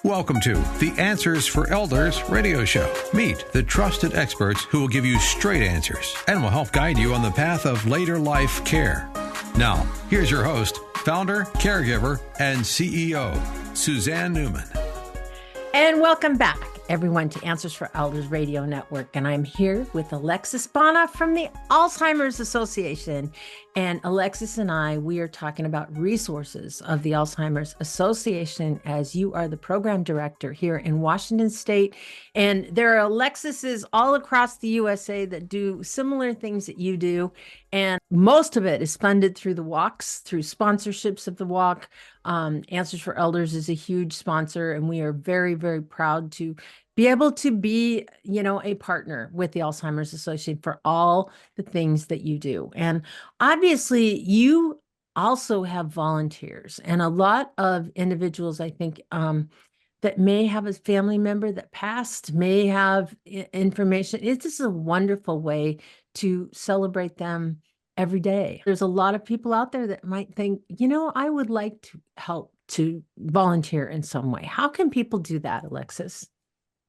Welcome to the Answers for Elders radio show. Meet the trusted experts who will give you straight answers and will help guide you on the path of later life care. Now, here's your host, founder, caregiver, and CEO, Suzanne Newman. And welcome back, everyone, to Answers for Elders Radio Network. And I'm here with Alexis Bonoff from the Alzheimer's Association. And Alexis and we are talking about resources of the Alzheimer's Association, as you are the program director here in Washington State. And there are Alexises all across the USA that do similar things that you do. And most of it is funded through the walks, through sponsorships of the walk. Answers for Elders is a huge sponsor, and we are very, very proud to be able to be, a partner with the Alzheimer's Association for all the things that you do. And obviously, you also have volunteers and a lot of individuals, I think, that may have a family member that passed, may have information. It's just a wonderful way to celebrate them every day. There's a lot of people out there that might think, I would like to help to volunteer in some way. How can people do that, Alexis?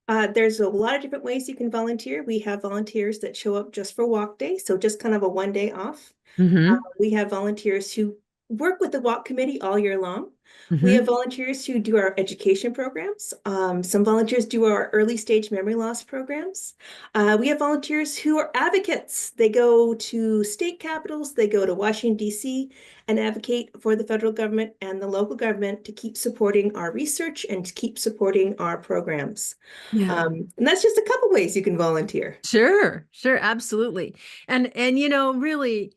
There's a lot of different ways you can volunteer. We have volunteers that show up just for walk day, so just kind of a one day off. Mm-hmm. We have volunteers who work with the walk committee all year long. We have volunteers who do our education programs. Some volunteers do our early stage memory loss programs. We have volunteers who are advocates. They go to state capitals, they go to Washington, D.C., and advocate for the federal government and the local government to keep supporting our research and to keep supporting our programs. Yeah. And that's just a couple ways you can volunteer. Sure, absolutely. And really,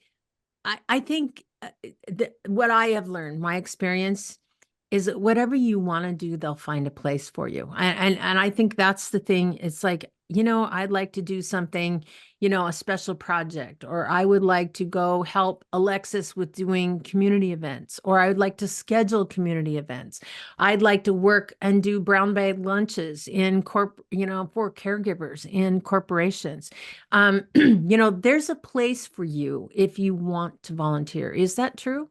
I think what I have learned, my experience, is that whatever you want to do, they'll find a place for you. And I think that's the thing. It's like, I'd like to do something, a special project, or I would like to go help Alexis with doing community events, or I would like to schedule community events. I'd like to work and do brown bag lunches in for caregivers in corporations. There's a place for you if you want to volunteer. Is that true?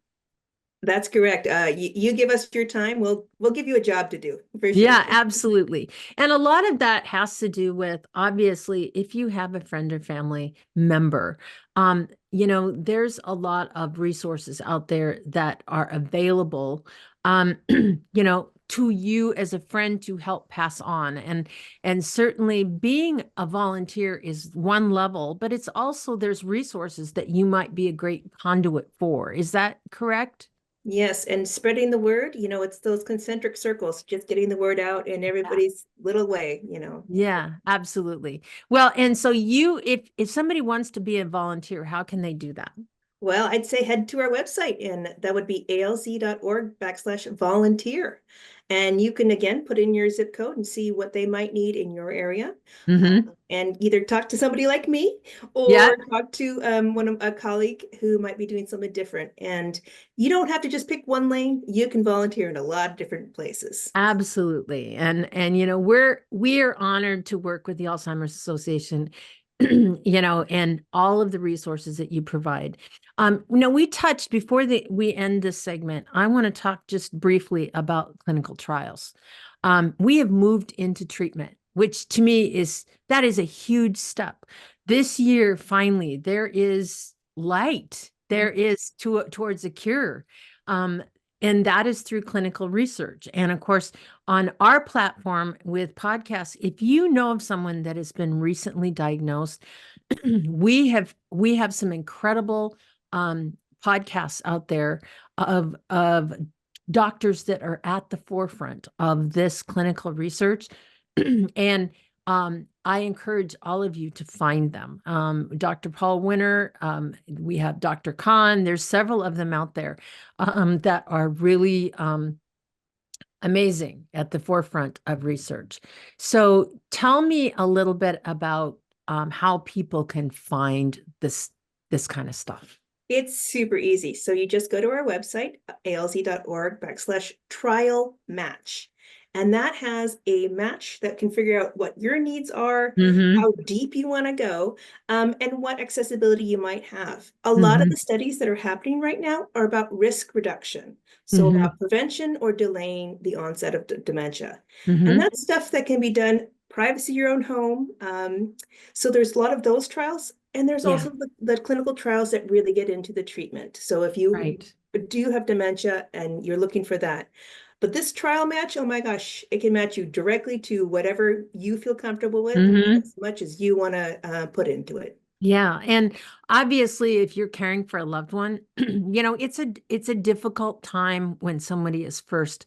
That's correct. You give us your time, we'll give you a job to do. For sure. Yeah, absolutely. And a lot of that has to do with, obviously, if you have a friend or family member, there's a lot of resources out there that are available, to you as a friend to help pass on. And certainly being a volunteer is one level, but it's also, there's resources that you might be a great conduit for. Is that correct? Yes, and spreading the word, it's those concentric circles, just getting the word out in everybody's little way, Yeah, absolutely. Well, and so if somebody wants to be a volunteer, how can they do that? Well, I'd say head to our website, and that would be alz.org/volunteer. And you can, again, put in your zip code and see what they might need in your area. And either talk to somebody like me or talk to a colleague who might be doing something different. And you don't have to just pick one lane. You can volunteer in a lot of different places. Absolutely. And we are honored to work with the Alzheimer's Association, and all of the resources that you provide. We touched, before we end this segment, I want to talk just briefly about clinical trials. We have moved into treatment, which to me is a huge step. This year, finally, there is light. There is towards a cure. And that is through clinical research. And of course, on our platform with podcasts, if you know of someone that has been recently diagnosed, we have some incredible podcasts out there of doctors that are at the forefront of this clinical research. And I encourage all of you to find them. Dr. Paul Winter, we have Dr. Khan. There's several of them out there that are really amazing at the forefront of research. So tell me a little bit about how people can find this kind of stuff. It's super easy. So you just go to our website, alz.org/trial match. And that has a match that can figure out what your needs are, Mm-hmm. how deep you want to go, and what accessibility you might have. A lot of Mm-hmm. the studies that are happening right now are about risk reduction. So Mm-hmm. about prevention or delaying the onset of dementia. And Mm-hmm. that's stuff that can be done privacy your own home. So there's a lot of those trials. And there's Yeah. also the clinical trials that really get into the treatment. So if you Right. do have dementia and you're looking for that. But this trial match, oh my gosh, it can match you directly to whatever you feel comfortable with Mm-hmm. as much as you want to put into it. Yeah. And obviously, if you're caring for a loved one, it's a difficult time when somebody is first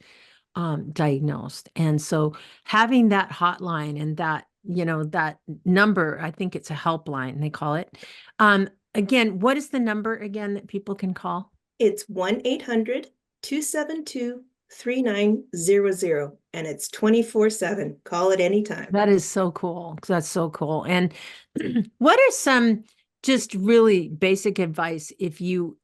diagnosed. And so having that hotline and that number, I think it's a helpline, they call it. Again, what is the number again that people can call? It's 1-800-272-3900, and it's 24/7. Call it anytime. That is so cool. That's so cool. And what are some just really basic advice if you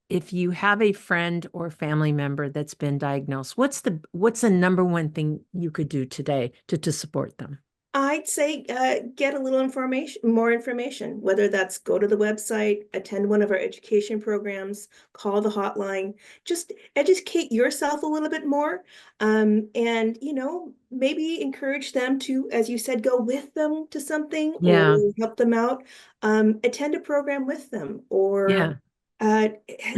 have a friend or family member that's been diagnosed? What's the number one thing you could do today to support them? I'd say get a little more information, whether that's go to the website, attend one of our education programs, call the hotline, just educate yourself a little bit more. And, maybe encourage them to, as you said, go with them to something or Yeah. help them out. Attend a program with them or Yeah. uh,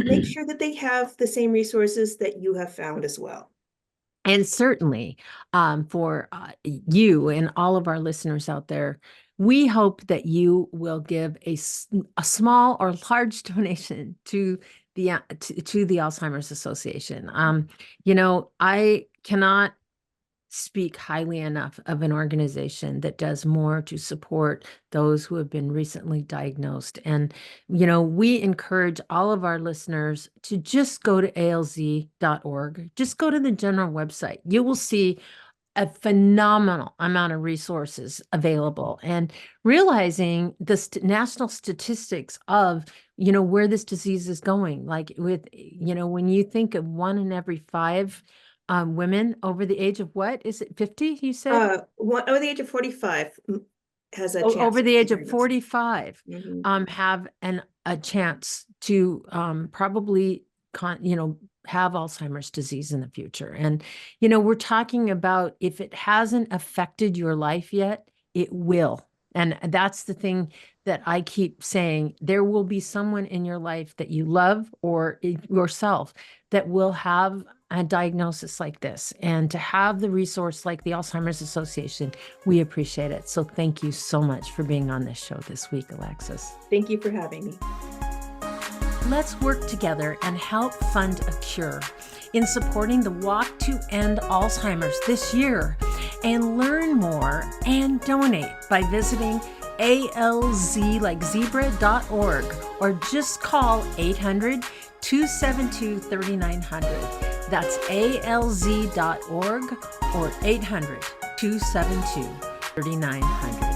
make sure that they have the same resources that you have found as well. And certainly for you and all of our listeners out there, we hope that you will give a small or large donation to the Alzheimer's Association. I cannot speak highly enough of an organization that does more to support those who have been recently diagnosed. And, we encourage all of our listeners to just go to alz.org. Just go to the general website. You will see a phenomenal amount of resources available and realizing the national statistics of where this disease is going, like when you think of 1 in every 5 women over the age of, what is it, 50 you said? One over the age of 45 has a chance Over of the being age of diagnosed. 45 Mhm. have a chance to probably have Alzheimer's disease in the future. And we're talking about, if it hasn't affected your life yet, it will. And that's the thing that I keep saying. There will be someone in your life that you love, or yourself, that will have a diagnosis like this. And to have the resource like the Alzheimer's Association, we appreciate it. So thank you so much for being on this show this week, Alexis. Thank you for having me. Let's work together and help fund a cure in supporting the Walk to End Alzheimer's this year, and learn more and donate by visiting alz like zebra.org, or just call 800-272-3900. That's alz.org or 800-272-3900.